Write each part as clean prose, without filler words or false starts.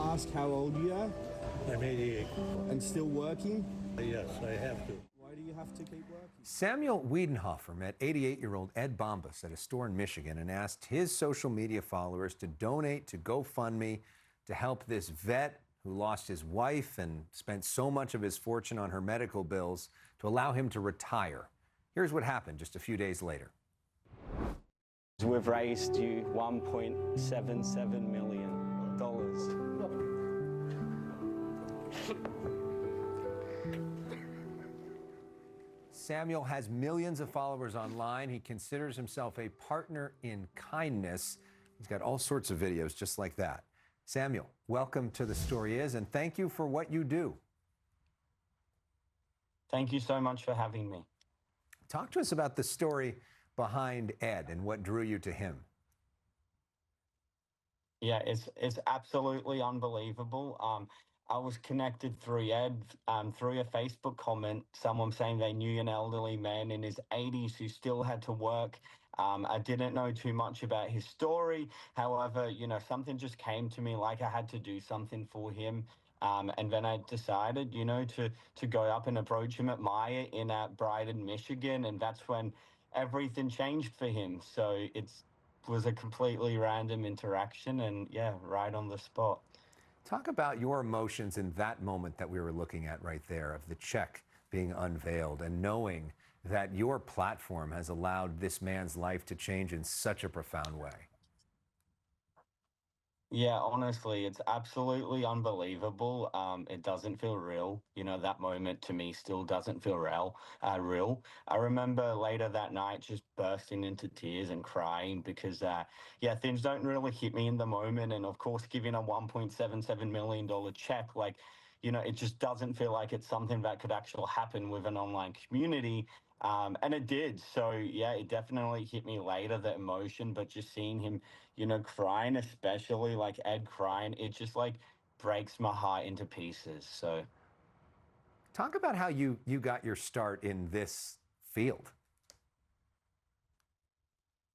ask how old you are? I'm 88. And still working? Yes, I have to. Why do you have to keep working? Samuel Weidenhofer met 88-year-old Ed Bombas at a store in Michigan and asked his social media followers to donate to GoFundMe to help this vet who lost his wife and spent so much of his fortune on her medical bills to allow him to retire. Here's what happened just a few days later. We've raised you $1.77 million. Samuel has millions of followers online. He considers himself a partner in kindness. He's got all sorts of videos just like that. Samuel, welcome to The Story Is, and thank you for what you do. Thank you so much for having me. Talk to us about the story behind Ed and what drew you to him. Yeah, it's absolutely unbelievable. I was connected through Ed, through a Facebook comment, someone saying they knew an elderly man in his 80s who still had to work. I didn't know too much about his story. However, something just came to me like I had to do something for him. And then I decided, to go up and approach him at Maya in Brighton, Michigan. And that's when everything changed for him. So it was a completely random interaction and, yeah, right on the spot. Talk about your emotions in that moment that we were looking at right there of the check being unveiled and knowing that your platform has allowed this man's life to change in such a profound way. Yeah, honestly, it's absolutely unbelievable. It doesn't feel real. That moment to me still doesn't feel real. I remember later that night just bursting into tears and crying because, yeah, things don't really hit me in the moment. And of course, giving a $1.77 million check, it just doesn't feel like it's something that could actually happen with an online community. And it did. So, yeah, it definitely hit me later, the emotion, but just seeing him, crying, especially like Ed crying, it just breaks my heart into pieces. So talk about how you got your start in this field.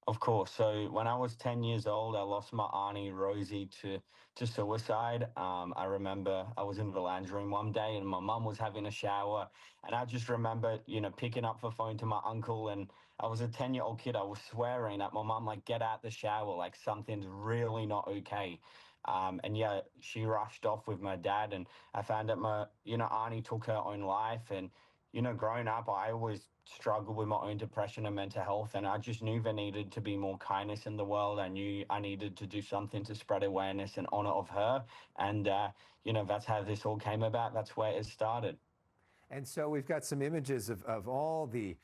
Of course. So when I was 10 years old, I lost my auntie Rosie to suicide. I remember I was in the lounge room one day and my mum was having a shower. And I just remember, picking up the phone to my uncle. And I was a 10-year-old kid. I was swearing at my mum, get out the shower, something's really not okay. And yeah, she rushed off with my dad. And I found out my, auntie took her own life. And growing up, I always struggled with my own depression and mental health, and I just knew there needed to be more kindness in the world. I knew I needed to do something to spread awareness and honor of her, and that's how this all came about. That's where it started. And so we've got some images of all the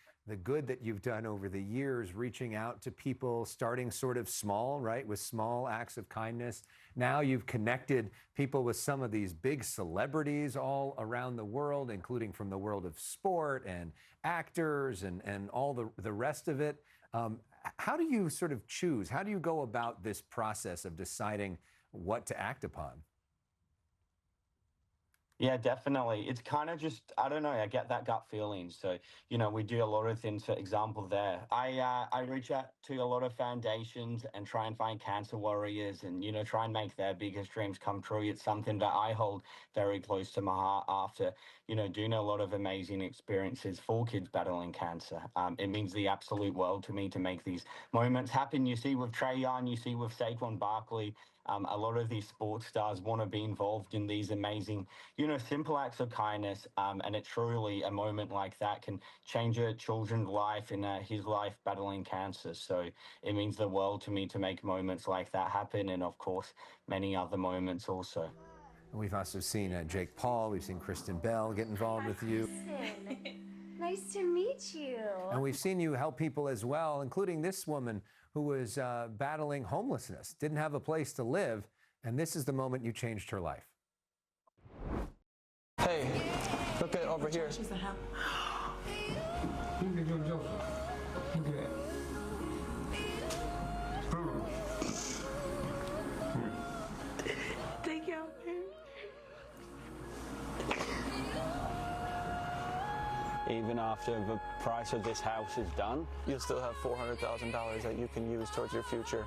good that you've done over the years, reaching out to people, starting sort of small, right, with small acts of kindness. Now you've connected people with some of these big celebrities all around the world, including from the world of sport and actors and all the rest of it. How do you sort of choose? How do you go about this process of deciding what to act upon? Yeah, definitely. It's kind of just, I don't know, I get that gut feeling. So, we do a lot of things. For example, there, I reach out to a lot of foundations and try and find cancer warriors and, try and make their biggest dreams come true. It's something that I hold very close to my heart after, doing a lot of amazing experiences for kids battling cancer. It means the absolute world to me to make these moments happen. You see with Trey Young, you see with Saquon Barkley, a lot of these sports stars want to be involved in these amazing, simple acts of kindness. And it truly, a moment like that can change a children's life in his life battling cancer. So it means the world to me to make moments like that happen. And of course, many other moments also. We've also seen Jake Paul, we've seen Kristen Bell get involved with you. Nice to meet you. And we've seen you help people as well, including this woman who was battling homelessness, didn't have a place to live, and this is the moment you changed her life. Hey, look at over here. She's a help. Look at your joke. Look at that. Thank you. Even after the price of this house is done, You'll still have $400,000 that you can use towards your future.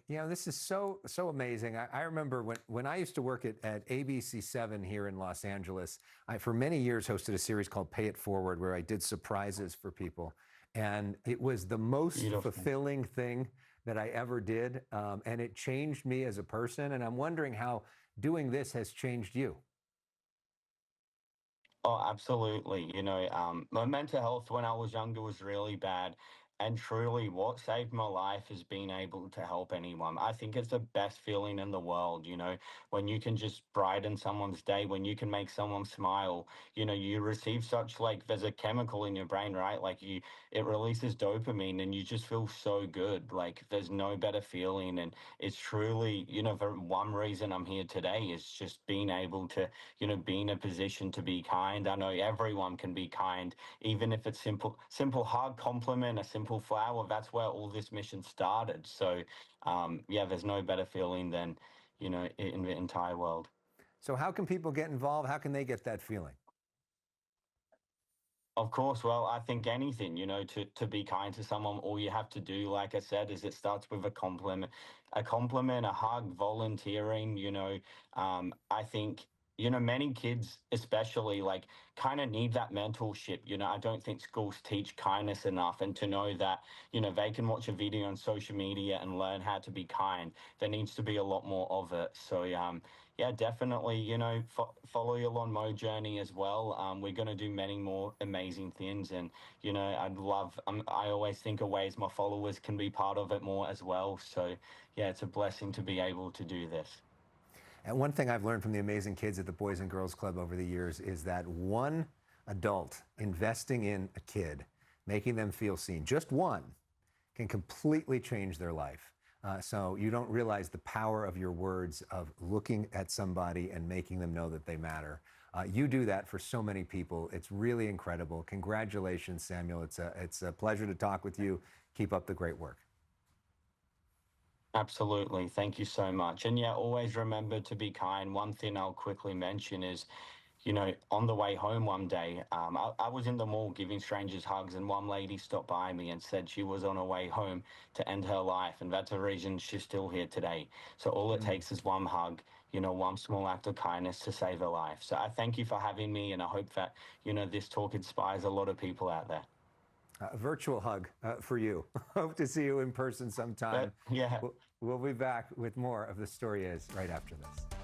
This is so amazing. I remember when I used to work at ABC7 here in Los Angeles, I for many years hosted a series called Pay It Forward where I did surprises for people. And it was the most Beautiful. fulfilling thing that I ever did. And it changed me as a person. And I'm wondering how doing this has changed you. Oh, absolutely. My mental health when I was younger was really bad. And truly, what saved my life is being able to help anyone. I think it's the best feeling in the world, when you can just brighten someone's day, when you can make someone smile. You receive such like there's a chemical in your brain, right? Like it releases dopamine and you just feel so good. Like there's no better feeling. And it's truly, the one reason I'm here today is just being able to be in a position to be kind. I know everyone can be kind, even if it's simple hug, compliment, a simple flower. That's where all this mission started. So, yeah, there's no better feeling than, in the entire world. So how can people get involved? How can they get that feeling? Of course, well, I think anything, to be kind to someone, all you have to do, like I said, is it starts with a compliment, a hug, volunteering, I think, many kids especially like kind of need that mentorship. I don't think schools teach kindness enough, and to know that, they can watch a video on social media and learn how to be kind. There needs to be a lot more of it. So, yeah, definitely, follow your Lawn Mow journey as well. We're going to do many more amazing things. And, I always think of ways my followers can be part of it more as well. So, yeah, it's a blessing to be able to do this. And one thing I've learned from the amazing kids at the Boys and Girls Club over the years is that one adult investing in a kid, making them feel seen, just one, can completely change their life. So you don't realize the power of your words, of looking at somebody and making them know that they matter. You do that for so many people. It's really incredible. Congratulations, Samuel. It's a pleasure to talk with you. Keep up the great work. Absolutely. Thank you so much. And yeah, always remember to be kind. One thing I'll quickly mention is, on the way home one day, I was in the mall giving strangers hugs, and one lady stopped by me and said she was on her way home to end her life. And that's the reason she's still here today. So all it takes is one hug, one small act of kindness to save a life. So I thank you for having me. And I hope that, this talk inspires a lot of people out there. A virtual hug for you. Hope to see you in person sometime. Yeah. We'll be back with more of The Story Is right after this.